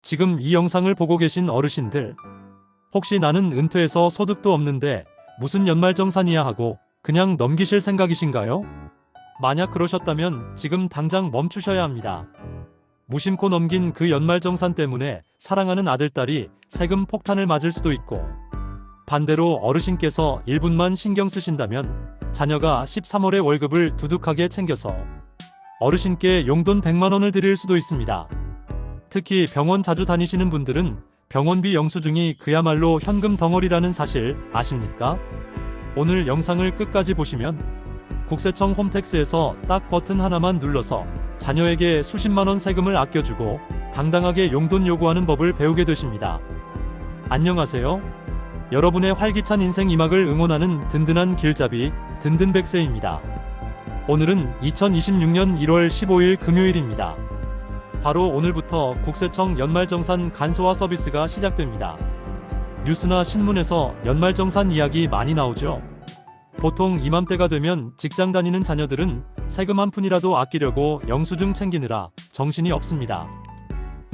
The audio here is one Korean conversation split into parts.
지금 이 영상을 보고 계신 어르신들, 혹시 나는 은퇴해서 소득도 없는데 무슨 연말정산이야 하고 그냥 넘기실 생각이신가요? 만약 그러셨다면 지금 당장 멈추셔야 합니다. 무심코 넘긴 그 연말정산 때문에 사랑하는 아들, 딸이 세금 폭탄을 맞을 수도 있고, 반대로 어르신께서 1분만 신경 쓰신다면 자녀가 13월에 월급을 두둑하게 챙겨서 어르신께 용돈 100만 원을 드릴 수도 있습니다. 특히 병원 자주 다니시는 분들은 병원비 영수증이 그야말로 현금 덩어리라는 사실 아십니까? 오늘 영상을 끝까지 보시면 국세청 홈택스에서 딱 버튼 하나만 눌러서 자녀에게 수십만 원 세금을 아껴주고 당당하게 용돈 요구하는 법을 배우게 되십니다. 안녕하세요. 여러분의 활기찬 인생 2막을 응원하는 든든한 길잡이 든든백세입니다. 오늘은 2026년 1월 15일 금요일입니다. 바로 오늘부터 국세청 연말정산 간소화 서비스가 시작됩니다. 뉴스나 신문에서 연말정산 이야기 많이 나오죠. 보통 이맘때가 되면 직장 다니는 자녀들은 세금 한 푼이라도 아끼려고 영수증 챙기느라 정신이 없습니다.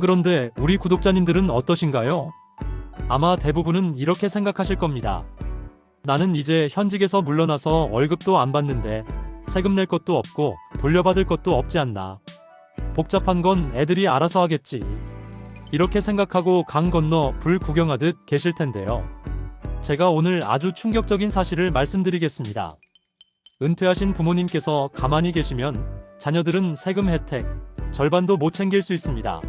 그런데 우리 구독자님들은 어떠신가요? 아마 대부분은 이렇게 생각하실 겁니다. 나는 이제 현직에서 물러나서 월급도 안 받는데 세금 낼 것도 없고 돌려받을 것도 없지 않나. 복잡한 건 애들이 알아서 하겠지. 이렇게 생각하고 강 건너 불 구경하듯 계실 텐데요. 제가 오늘 아주 충격적인 사실을 말씀드리겠습니다. 은퇴하신 부모님께서 가만히 계시면 자녀들은 세금 혜택 절반도 못 챙길 수 있습니다.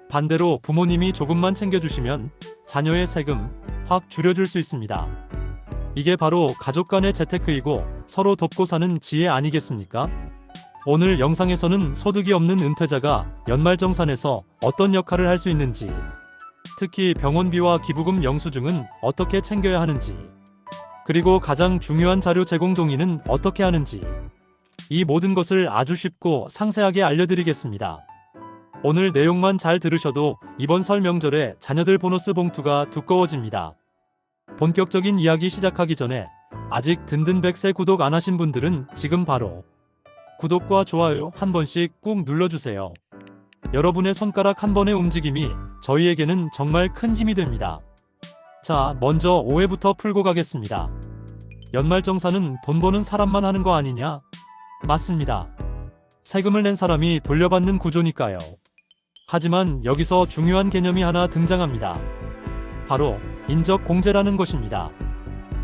반대로 부모님이 조금만 챙겨주시면 자녀의 세금 확 줄여줄 수 있습니다. 이게 바로 가족 간의 재테크이고 서로 돕고 사는 지혜 아니겠습니까? 오늘 영상에서는 소득이 없는 은퇴자가 연말정산에서 어떤 역할을 할 수 있는지, 특히 병원비와 기부금 영수증은 어떻게 챙겨야 하는지, 그리고 가장 중요한 자료 제공 동의는 어떻게 하는지, 이 모든 것을 아주 쉽고 상세하게 알려드리겠습니다. 오늘 내용만 잘 들으셔도 이번 설 명절에 자녀들 보너스 봉투가 두꺼워집니다. 본격적인 이야기 시작하기 전에 아직 든든백세 구독 안 하신 분들은 지금 바로 구독과 좋아요 한 번씩 꾹 눌러주세요. 여러분의 손가락 한 번의 움직임이 저희에게는 정말 큰 힘이 됩니다. 자, 먼저 오해부터 풀고 가겠습니다. 연말정산은 돈 버는 사람만 하는 거 아니냐? 맞습니다. 세금을 낸 사람이 돌려받는 구조니까요. 하지만 여기서 중요한 개념이 하나 등장합니다. 바로 인적공제라는 것입니다.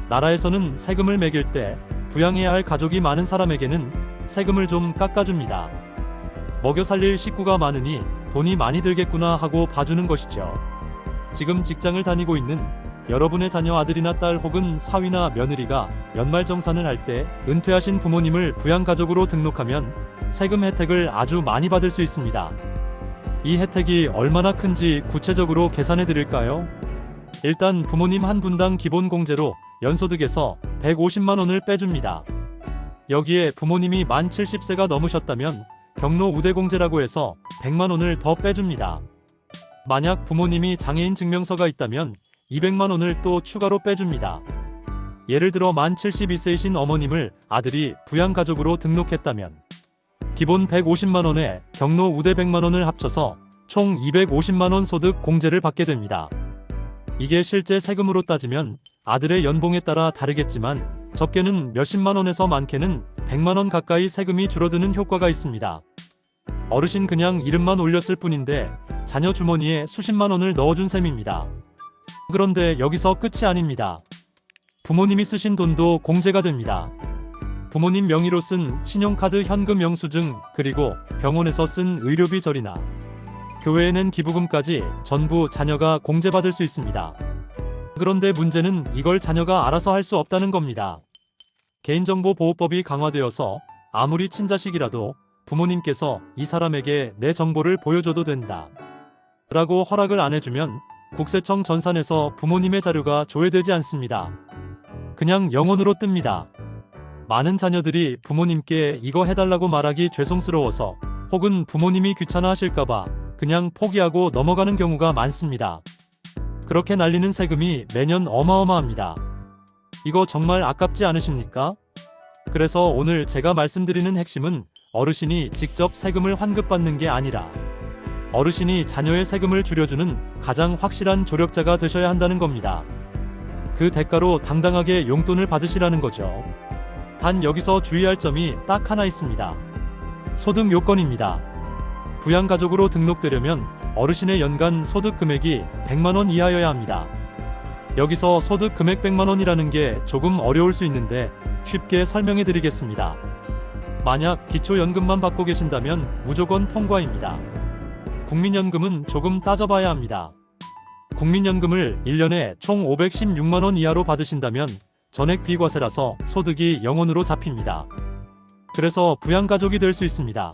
나라에서는 세금을 매길 때 부양해야 할 가족이 많은 사람에게는 세금을 좀 깎아줍니다. 먹여 살릴 식구가 많으니 돈이 많이 들겠구나 하고 봐주는 것이죠. 지금 직장을 다니고 있는 여러분의 자녀 아들이나 딸 혹은 사위나 며느리가 연말정산을 할 때 은퇴하신 부모님을 부양가족으로 등록하면 세금 혜택을 아주 많이 받을 수 있습니다. 이 혜택이 얼마나 큰지 구체적으로 계산해 드릴까요? 일단 부모님 한 분당 기본 공제로 연소득에서 150만 원을 빼줍니다. 여기에 부모님이 만 70세가 넘으셨다면 경로 우대공제라고 해서 100만 원을 더 빼줍니다. 만약 부모님이 장애인 증명서가 있다면 200만 원을 또 추가로 빼줍니다. 예를 들어 만 72세이신 어머님을 아들이 부양가족으로 등록했다면 기본 150만 원에 경로 우대 100만 원을 합쳐서 총 250만 원 소득 공제를 받게 됩니다. 이게 실제 세금으로 따지면 아들의 연봉에 따라 다르겠지만 적게는 몇십만 원에서 많게는 100만 원 가까이 세금이 줄어드는 효과가 있습니다. 어르신 그냥 이름만 올렸을 뿐인데 자녀 주머니에 수십만 원을 넣어준 셈입니다. 그런데 여기서 끝이 아닙니다. 부모님이 쓰신 돈도 공제가 됩니다. 부모님 명의로 쓴 신용카드 현금 영수증, 그리고 병원에서 쓴 의료비 절이나 교회에 낸 기부금까지 전부 자녀가 공제받을 수 있습니다. 그런데 문제는 이걸 자녀가 알아서 할 수 없다는 겁니다. 개인정보보호법이 강화되어서 아무리 친자식이라도 부모님께서 이 사람에게 내 정보를 보여줘도 된다 라고 허락을 안 해주면 국세청 전산에서 부모님의 자료가 조회되지 않습니다. 그냥 영원으로 뜹니다. 많은 자녀들이 부모님께 이거 해달라고 말하기 죄송스러워서 혹은 부모님이 귀찮아 하실까봐 그냥 포기하고 넘어가는 경우가 많습니다. 그렇게 날리는 세금이 매년 어마어마합니다. 이거 정말 아깝지 않으십니까? 그래서 오늘 제가 말씀드리는 핵심은 어르신이 직접 세금을 환급받는 게 아니라 어르신이 자녀의 세금을 줄여주는 가장 확실한 조력자가 되셔야 한다는 겁니다. 그 대가로 당당하게 용돈을 받으시라는 거죠. 단 여기서 주의할 점이 딱 하나 있습니다. 소득 요건입니다. 부양가족으로 등록되려면 어르신의 연간 소득 금액이 100만 원 이하여야 합니다. 여기서 소득 금액 100만 원이라는 게 조금 어려울 수 있는데 쉽게 설명해 드리겠습니다. 만약 기초연금만 받고 계신다면 무조건 통과입니다. 국민연금은 조금 따져봐야 합니다. 국민연금을 1년에 총 516만 원 이하로 받으신다면 전액 비과세라서 소득이 0원으로 잡힙니다. 그래서 부양가족이 될 수 있습니다.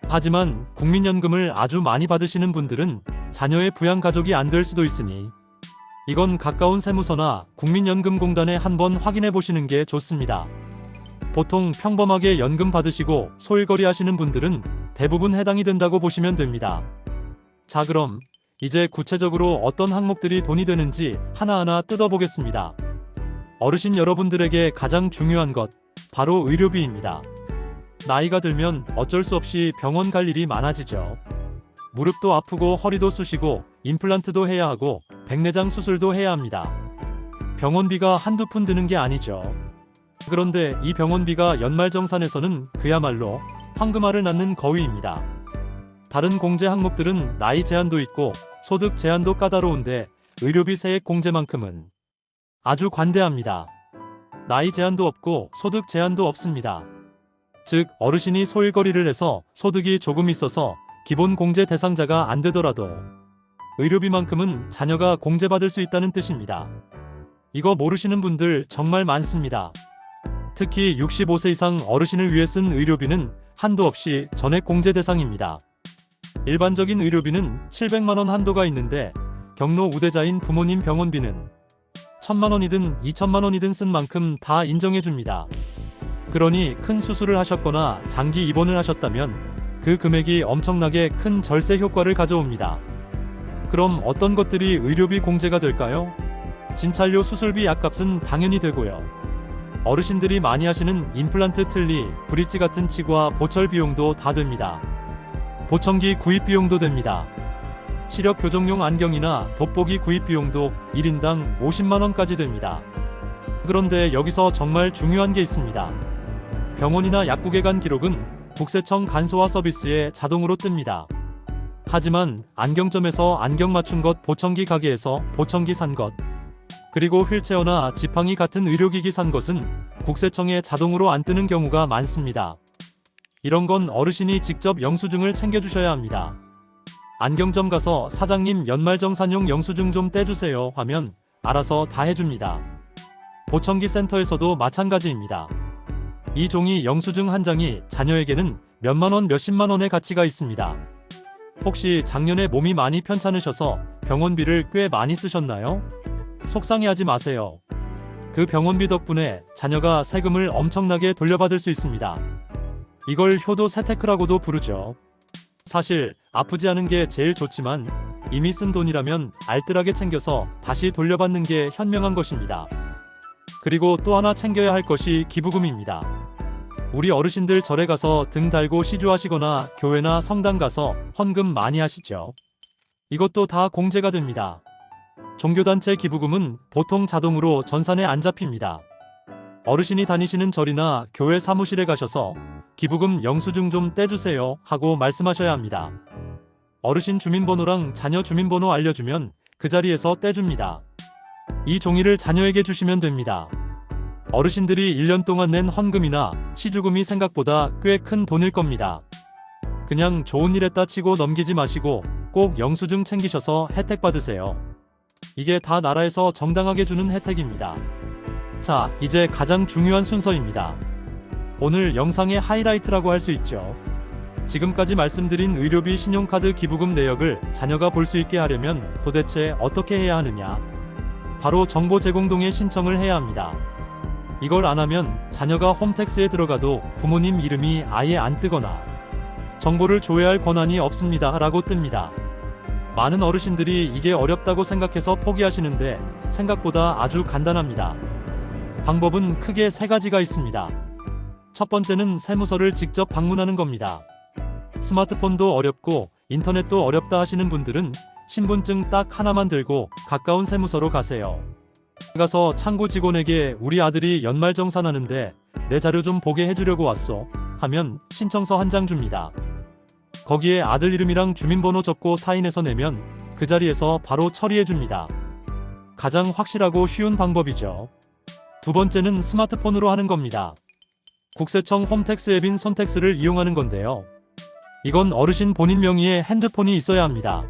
하지만 국민연금을 아주 많이 받으시는 분들은 자녀의 부양가족이 안 될 수도 있으니 이건 가까운 세무서나 국민연금공단에 한번 확인해 보시는 게 좋습니다. 보통 평범하게 연금 받으시고 소일거리 하시는 분들은 대부분 해당이 된다고 보시면 됩니다. 자, 그럼 이제 구체적으로 어떤 항목들이 돈이 되는지 하나하나 뜯어보겠습니다. 어르신 여러분들에게 가장 중요한 것, 바로 의료비입니다. 나이가 들면 어쩔 수 없이 병원 갈 일이 많아지죠. 무릎도 아프고 허리도 쑤시고 임플란트도 해야 하고 백내장 수술도 해야 합니다. 병원비가 한두 푼 드는 게 아니죠. 그런데 이 병원비가 연말정산에서는 그야말로 황금알을 낳는 거위입니다. 다른 공제 항목들은 나이 제한도 있고 소득 제한도 까다로운데 의료비 세액 공제만큼은 아주 관대합니다. 나이 제한도 없고 소득 제한도 없습니다. 즉 어르신이 소일거리를 해서 소득이 조금 있어서 기본 공제 대상자가 안 되더라도 의료비만큼은 자녀가 공제받을 수 있다는 뜻입니다. 이거 모르시는 분들 정말 많습니다. 특히 65세 이상 어르신을 위해 쓴 의료비는 한도 없이 전액 공제 대상입니다. 일반적인 의료비는 700만 원 한도가 있는데 경로 우대자인 부모님 병원비는 1000만 원이든 2000만 원이든 쓴 만큼 다 인정해 줍니다. 그러니 큰 수술을 하셨거나 장기 입원을 하셨다면 그 금액이 엄청나게 큰 절세 효과를 가져옵니다. 그럼 어떤 것들이 의료비 공제가 될까요? 진찰료, 수술비, 약값은 당연히 되고요. 어르신들이 많이 하시는 임플란트, 틀니, 브릿지 같은 치과, 보철 비용도 다 됩니다. 보청기 구입 비용도 됩니다. 시력 교정용 안경이나 돋보기 구입 비용도 1인당 50만 원까지 됩니다. 그런데 여기서 정말 중요한 게 있습니다. 병원이나 약국에 간 기록은 국세청 간소화 서비스에 자동으로 뜹니다. 하지만 안경점에서 안경 맞춘 것, 보청기 가게에서 보청기 산 것, 그리고 휠체어나 지팡이 같은 의료기기 산 것은 국세청에 자동으로 안 뜨는 경우가 많습니다. 이런 건 어르신이 직접 영수증을 챙겨주셔야 합니다. 안경점 가서 사장님 연말정산용 영수증 좀 떼주세요 하면 알아서 다 해줍니다. 보청기 센터에서도 마찬가지입니다. 이 종이 영수증 한 장이 자녀에게는 몇만 원, 몇십만 원의 가치가 있습니다. 혹시 작년에 몸이 많이 편찮으셔서 병원비를 꽤 많이 쓰셨나요? 속상해하지 마세요. 그 병원비 덕분에 자녀가 세금을 엄청나게 돌려받을 수 있습니다. 이걸 효도 세테크라고도 부르죠. 사실 아프지 않은 게 제일 좋지만 이미 쓴 돈이라면 알뜰하게 챙겨서 다시 돌려받는 게 현명한 것입니다. 그리고 또 하나 챙겨야 할 것이 기부금입니다. 우리 어르신들 절에 가서 등 달고 시주하시거나 교회나 성당 가서 헌금 많이 하시죠. 이것도 다 공제가 됩니다. 종교단체 기부금은 보통 자동으로 전산에 안 잡힙니다. 어르신이 다니시는 절이나 교회 사무실에 가셔서 기부금 영수증 좀 떼주세요 하고 말씀하셔야 합니다. 어르신 주민번호랑 자녀 주민번호 알려주면 그 자리에서 떼줍니다. 이 종이를 자녀에게 주시면 됩니다. 어르신들이 1년 동안 낸 헌금이나 시주금이 생각보다 꽤 큰 돈일 겁니다. 그냥 좋은 일 했다 치고 넘기지 마시고 꼭 영수증 챙기셔서 혜택 받으세요. 이게 다 나라에서 정당하게 주는 혜택입니다. 자, 이제 가장 중요한 순서입니다. 오늘 영상의 하이라이트라고 할 수 있죠. 지금까지 말씀드린 의료비, 신용카드 기부금 내역을 자녀가 볼 수 있게 하려면 도대체 어떻게 해야 하느냐? 바로 정보 제공동의 신청을 해야 합니다. 이걸 안 하면 자녀가 홈택스에 들어가도 부모님 이름이 아예 안 뜨거나 정보를 조회할 권한이 없습니다 라고 뜹니다. 많은 어르신들이 이게 어렵다고 생각해서 포기하시는데 생각보다 아주 간단합니다. 방법은 크게 3가지가 있습니다. 첫 번째는 세무서를 직접 방문하는 겁니다. 스마트폰도 어렵고 인터넷도 어렵다 하시는 분들은 신분증 딱 하나만 들고 가까운 세무서로 가세요. 가서 창고 직원에게 우리 아들이 연말정산하는데 내 자료 좀 보게 해주려고 왔소 하면 신청서 한 장 줍니다. 거기에 아들 이름이랑 주민번호 적고 사인해서 내면 그 자리에서 바로 처리해줍니다. 가장 확실하고 쉬운 방법이죠. 두 번째는 스마트폰으로 하는 겁니다. 국세청 홈택스 앱인 손택스를 이용하는 건데요. 이건 어르신 본인 명의의 핸드폰이 있어야 합니다.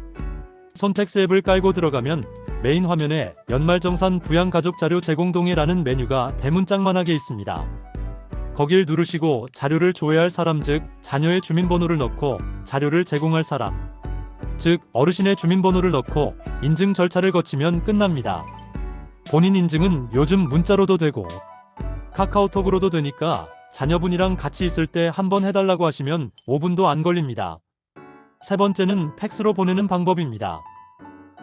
손택스 앱을 깔고 들어가면 메인 화면에 연말정산 부양가족자료 제공 동의라는 메뉴가 대문짝만하게 있습니다. 거길 누르시고 자료를 조회할 사람 즉 자녀의 주민번호를 넣고 자료를 제공할 사람 즉 어르신의 주민번호를 넣고 인증 절차를 거치면 끝납니다. 본인 인증은 요즘 문자로도 되고 카카오톡으로도 되니까 자녀분이랑 같이 있을 때 한번 해달라고 하시면 5분도 안 걸립니다. 세 번째는 팩스로 보내는 방법입니다.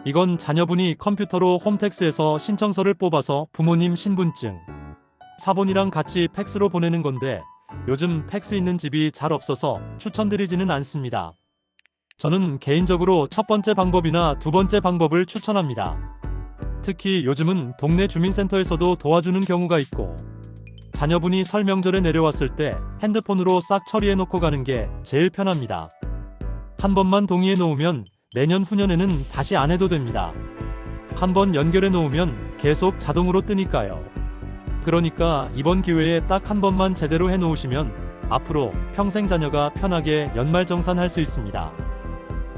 이건 자녀분이 컴퓨터로 홈택스에서 신청서를 뽑아서 부모님 신분증, 사본이랑 같이 팩스로 보내는 건데 요즘 팩스 있는 집이 잘 없어서 추천드리지는 않습니다. 저는 개인적으로 첫 번째 방법이나 두 번째 방법을 추천합니다. 특히 요즘은 동네 주민센터에서도 도와주는 경우가 있고 자녀분이 설 명절에 내려왔을 때 핸드폰으로 싹 처리해 놓고 가는 게 제일 편합니다. 한 번만 동의해 놓으면 내년 후년에는 다시 안 해도 됩니다. 한 번 연결해 놓으면 계속 자동으로 뜨니까요. 그러니까 이번 기회에 딱 한 번만 제대로 해 놓으시면 앞으로 평생 자녀가 편하게 연말정산할 수 있습니다.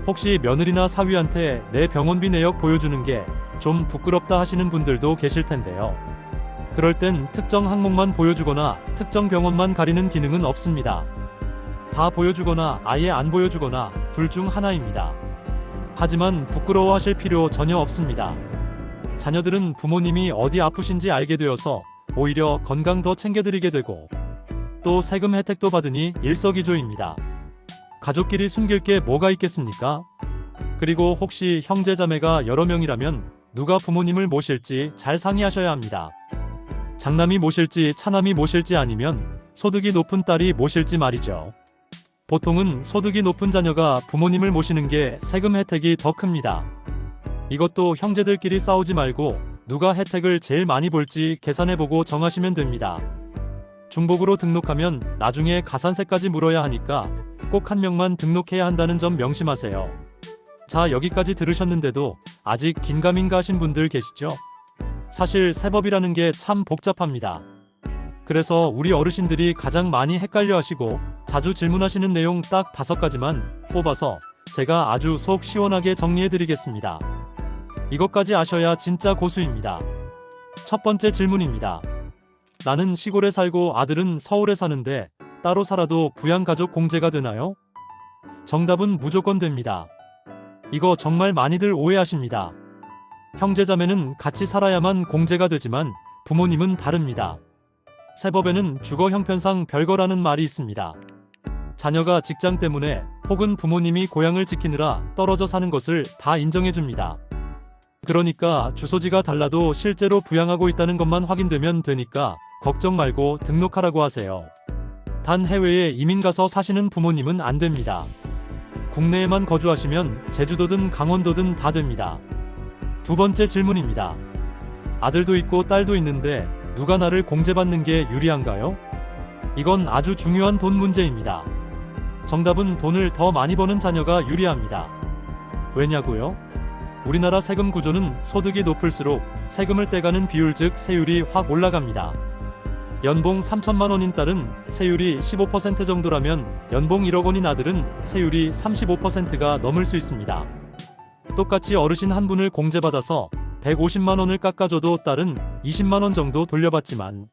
혹시 며느리나 사위한테 내 병원비 내역 보여주는 게 좀 부끄럽다 하시는 분들도 계실 텐데요. 그럴 땐 특정 항목만 보여주거나 특정 병원만 가리는 기능은 없습니다. 다 보여주거나 아예 안 보여주거나 둘 중 하나입니다. 하지만 부끄러워하실 필요 전혀 없습니다. 자녀들은 부모님이 어디 아프신지 알게 되어서 오히려 건강 더 챙겨드리게 되고 또 세금 혜택도 받으니 일석이조입니다. 가족끼리 숨길 게 뭐가 있겠습니까? 그리고 혹시 형제자매가 여러 명이라면 누가 부모님을 모실지 잘 상의하셔야 합니다. 장남이 모실지 차남이 모실지 아니면 소득이 높은 딸이 모실지 말이죠. 보통은 소득이 높은 자녀가 부모님을 모시는 게 세금 혜택이 더 큽니다. 이것도 형제들끼리 싸우지 말고 누가 혜택을 제일 많이 볼지 계산해보고 정하시면 됩니다. 중복으로 등록하면 나중에 가산세까지 물어야 하니까 꼭 한 명만 등록해야 한다는 점 명심하세요. 자, 여기까지 들으셨는데도 아직 긴가민가 하신 분들 계시죠? 사실 세법이라는 게 참 복잡합니다. 그래서 우리 어르신들이 가장 많이 헷갈려 하시고 자주 질문하시는 내용 딱 5가지만 뽑아서 제가 아주 속 시원하게 정리해 드리겠습니다. 이것까지 아셔야 진짜 고수입니다. 첫 번째 질문입니다. 나는 시골에 살고 아들은 서울에 사는데 따로 살아도 부양가족 공제가 되나요? 정답은 무조건 됩니다. 이거 정말 많이들 오해하십니다. 형제자매는 같이 살아야만 공제가 되지만 부모님은 다릅니다. 세법에는 주거 형편상 별거라는 말이 있습니다. 자녀가 직장 때문에 혹은 부모님이 고향을 지키느라 떨어져 사는 것을 다 인정해줍니다. 그러니까 주소지가 달라도 실제로 부양하고 있다는 것만 확인되면 되니까 걱정 말고 등록하라고 하세요. 단 해외에 이민 가서 사시는 부모님은 안 됩니다. 국내에만 거주하시면 제주도든 강원도든 다 됩니다. 두 번째 질문입니다. 아들도 있고 딸도 있는데 누가 나를 공제받는 게 유리한가요? 이건 아주 중요한 돈 문제입니다. 정답은 돈을 더 많이 버는 자녀가 유리합니다. 왜냐고요? 우리나라 세금 구조는 소득이 높을수록 세금을 떼가는 비율 즉 세율이 확 올라갑니다. 연봉 3천만 원인 딸은 세율이 15% 정도라면 연봉 1억 원인 아들은 세율이 35%가 넘을 수 있습니다. 똑같이 어르신 한 분을 공제받아서 150만 원을 깎아줘도 딸은 20만 원 정도 돌려받지만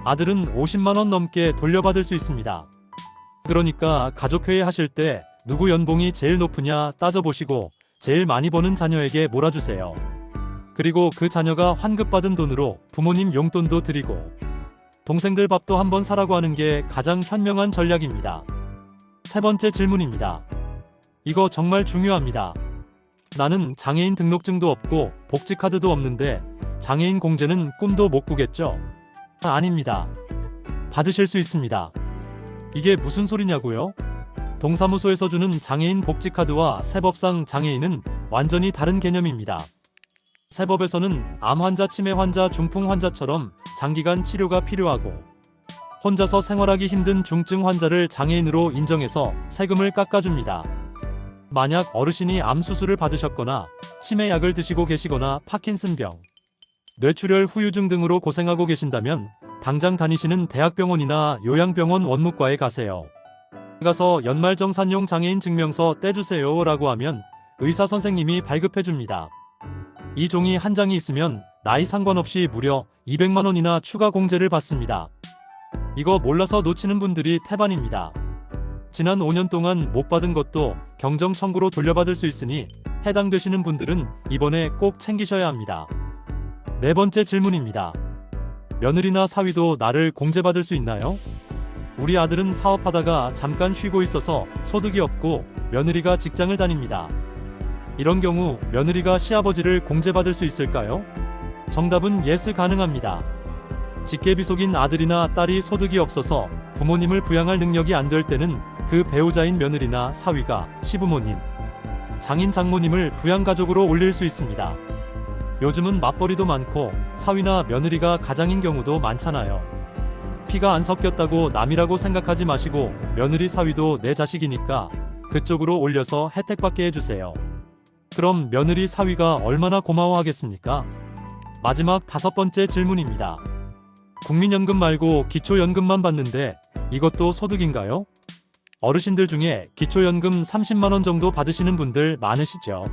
아들은 50만 원 넘게 돌려받을 수 있습니다. 그러니까 가족회의 하실 때 누구 연봉이 제일 높으냐 따져보시고 제일 많이 버는 자녀에게 몰아주세요. 그리고 그 자녀가 환급받은 돈으로 부모님 용돈도 드리고 동생들 밥도 한번 사라고 하는 게 가장 현명한 전략입니다. 세 번째 질문입니다. 이거 정말 중요합니다. 나는 장애인 등록증도 없고 복지카드도 없는데 장애인 공제는 꿈도 못 꾸겠죠? 아닙니다. 받으실 수 있습니다. 이게 무슨 소리냐고요? 동사무소에서 주는 장애인 복지카드와 세법상 장애인은 완전히 다른 개념입니다. 세법에서는 암 환자, 치매 환자, 중풍 환자처럼 장기간 치료가 필요하고 혼자서 생활하기 힘든 중증 환자를 장애인으로 인정해서 세금을 깎아줍니다. 만약 어르신이 암 수술을 받으셨거나 치매약을 드시고 계시거나 파킨슨병, 뇌출혈 후유증 등으로 고생하고 계신다면 당장 다니시는 대학병원이나 요양병원 원무과에 가세요. 가서 연말정산용 장애인 증명서 떼주세요 라고 하면 의사 선생님이 발급해줍니다. 이 종이 한 장이 있으면 나이 상관없이 무려 200만 원이나 추가 공제를 받습니다. 이거 몰라서 놓치는 분들이 태반입니다. 지난 5년 동안 못 받은 것도 경정 청구로 돌려받을 수 있으니 해당되시는 분들은 이번에 꼭 챙기셔야 합니다. 네 번째 질문입니다. 며느리나 사위도 나를 공제받을 수 있나요? 우리 아들은 사업하다가 잠깐 쉬고 있어서 소득이 없고 며느리가 직장을 다닙니다. 이런 경우 며느리가 시아버지를 공제받을 수 있을까요? 정답은 예스, 가능합니다. 직계비속인 아들이나 딸이 소득이 없어서 부모님을 부양할 능력이 안 될 때는 그 배우자인 며느리나 사위가 시부모님, 장인 장모님을 부양가족으로 올릴 수 있습니다. 요즘은 맞벌이도 많고 사위나 며느리가 가장인 경우도 많잖아요. 피가 안 섞였다고 남이라고 생각하지 마시고 며느리 사위도 내 자식이니까 그쪽으로 올려서 혜택받게 해주세요. 그럼 며느리 사위가 얼마나 고마워하겠습니까? 마지막 5번째 질문입니다. 국민연금 말고 기초연금만 받는데 이것도 소득인가요? 어르신들 중에 기초연금 30만 원 정도 받으시는 분들 많으시죠?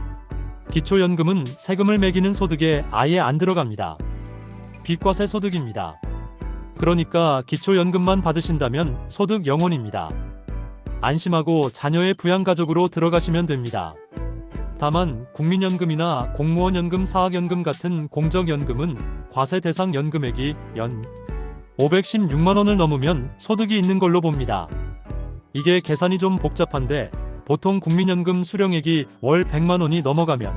기초연금은 세금을 매기는 소득에 아예 안 들어갑니다. 비과세 소득입니다. 그러니까 기초연금만 받으신다면 소득 0원입니다. 안심하고 자녀의 부양가족으로 들어가시면 됩니다. 다만 국민연금이나 공무원연금, 사학연금 같은 공적연금은 과세 대상 연금액이 연 516만 원을 넘으면 소득이 있는 걸로 봅니다. 이게 계산이 좀 복잡한데 보통 국민연금 수령액이 월 100만 원이 넘어가면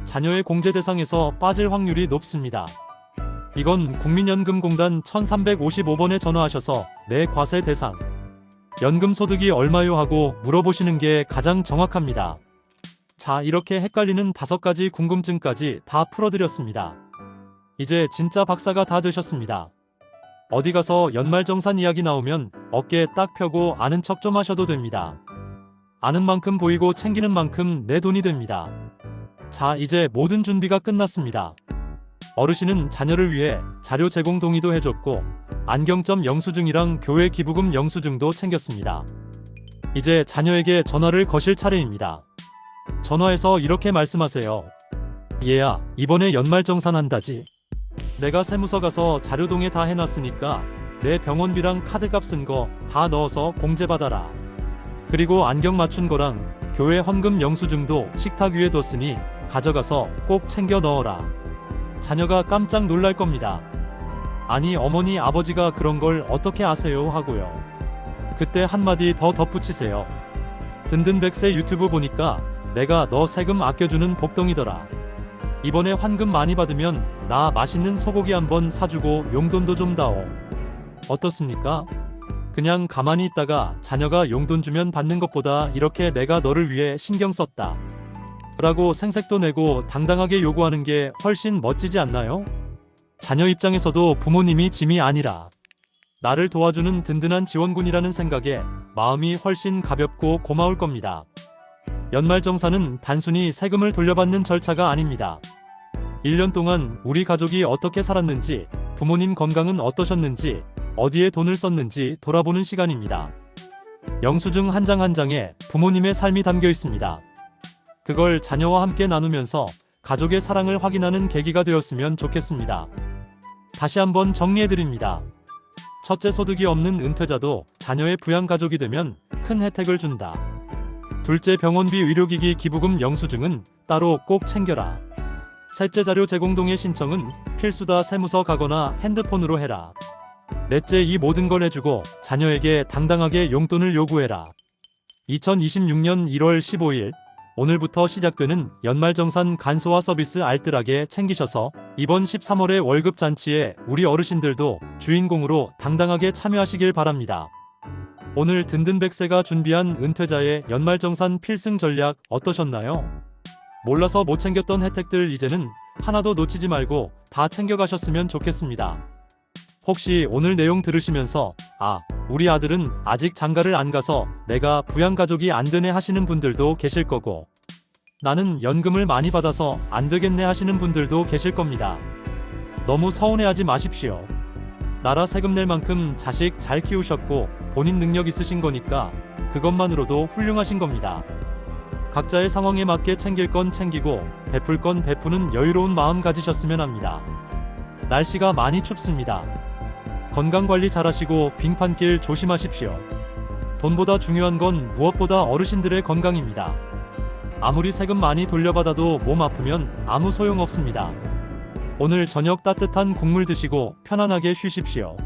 자녀의 공제 대상에서 빠질 확률이 높습니다. 이건 국민연금공단 1355번에 전화하셔서 내 과세 대상 연금 소득이 얼마요 하고 물어보시는 게 가장 정확합니다. 자, 이렇게 헷갈리는 5가지 궁금증까지 다 풀어드렸습니다. 이제 진짜 박사가 다 되셨습니다. 어디 가서 연말정산 이야기 나오면 어깨 딱 펴고 아는 척 좀 하셔도 됩니다. 아는 만큼 보이고 챙기는 만큼 내 돈이 됩니다. 자, 이제 모든 준비가 끝났습니다. 어르신은 자녀를 위해 자료 제공 동의도 해줬고 안경점 영수증이랑 교회 기부금 영수증도 챙겼습니다. 이제 자녀에게 전화를 거실 차례입니다. 전화해서 이렇게 말씀하세요. 얘야, 이번에 연말정산 한다지. 내가 세무서 가서 자료 동의 다 해놨으니까 내 병원비랑 카드값 쓴 거 다 넣어서 공제받아라. 그리고 안경 맞춘 거랑 교회 헌금 영수증도 식탁 위에 뒀으니 가져가서 꼭 챙겨 넣어라. 자녀가 깜짝 놀랄 겁니다. 아니, 어머니 아버지가 그런 걸 어떻게 아세요 하고요. 그때 한마디 더 덧붙이세요. 든든 100세 유튜브 보니까 내가 너 세금 아껴주는 복덩이더라. 이번에 환금 많이 받으면 나 맛있는 소고기 한번 사주고 용돈도 좀 다오. 어떻습니까? 그냥 가만히 있다가 자녀가 용돈 주면 받는 것보다 이렇게 내가 너를 위해 신경 썼다 라고 생색도 내고 당당하게 요구하는 게 훨씬 멋지지 않나요? 자녀 입장에서도 부모님이 짐이 아니라 나를 도와주는 든든한 지원군이라는 생각에 마음이 훨씬 가볍고 고마울 겁니다. 연말정산은 단순히 세금을 돌려받는 절차가 아닙니다. 1년 동안 우리 가족이 어떻게 살았는지, 부모님 건강은 어떠셨는지, 어디에 돈을 썼는지 돌아보는 시간입니다. 영수증 한 장 한 장에 부모님의 삶이 담겨 있습니다. 그걸 자녀와 함께 나누면서 가족의 사랑을 확인하는 계기가 되었으면 좋겠습니다. 다시 한번 정리해드립니다. 첫째, 소득이 없는 은퇴자도 자녀의 부양가족이 되면 큰 혜택을 준다. 둘째, 병원비 의료기기 기부금 영수증은 따로 꼭 챙겨라. 셋째, 자료 제공 동의 신청은 필수다. 세무서 가거나 핸드폰으로 해라. 넷째, 이 모든 걸 해주고 자녀에게 당당하게 용돈을 요구해라. 2026년 1월 15일 오늘부터 시작되는 연말정산 간소화 서비스 알뜰하게 챙기셔서 이번 13월의 월급 잔치에 우리 어르신들도 주인공으로 당당하게 참여하시길 바랍니다. 오늘 든든백세가 준비한 은퇴자의 연말정산 필승 전략 어떠셨나요? 몰라서 못 챙겼던 혜택들 이제는 하나도 놓치지 말고 다 챙겨가셨으면 좋겠습니다. 혹시 오늘 내용 들으시면서 우리 아들은 아직 장가를 안 가서 내가 부양가족이 안 되네 하시는 분들도 계실 거고, 나는 연금을 많이 받아서 안 되겠네 하시는 분들도 계실 겁니다. 너무 서운해하지 마십시오. 나라 세금 낼 만큼 자식 잘 키우셨고 본인 능력 있으신 거니까 그것만으로도 훌륭하신 겁니다. 각자의 상황에 맞게 챙길 건 챙기고 베풀 건 베푸는 여유로운 마음 가지셨으면 합니다. 날씨가 많이 춥습니다. 건강관리 잘하시고 빙판길 조심하십시오. 돈보다 중요한 건 무엇보다 어르신들의 건강입니다. 아무리 세금 많이 돌려받아도 몸 아프면 아무 소용없습니다. 오늘 저녁 따뜻한 국물 드시고 편안하게 쉬십시오.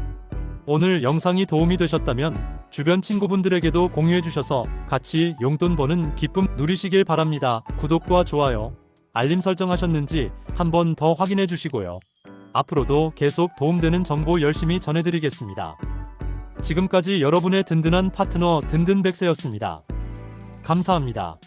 오늘 영상이 도움이 되셨다면 주변 친구분들에게도 공유해 주셔서 같이 용돈 버는 기쁨 누리시길 바랍니다. 구독과 좋아요, 알림 설정하셨는지 한번 더 확인해 주시고요. 앞으로도 계속 도움되는 정보 열심히 전해드리겠습니다. 지금까지 여러분의 든든한 파트너 든든백세였습니다. 감사합니다.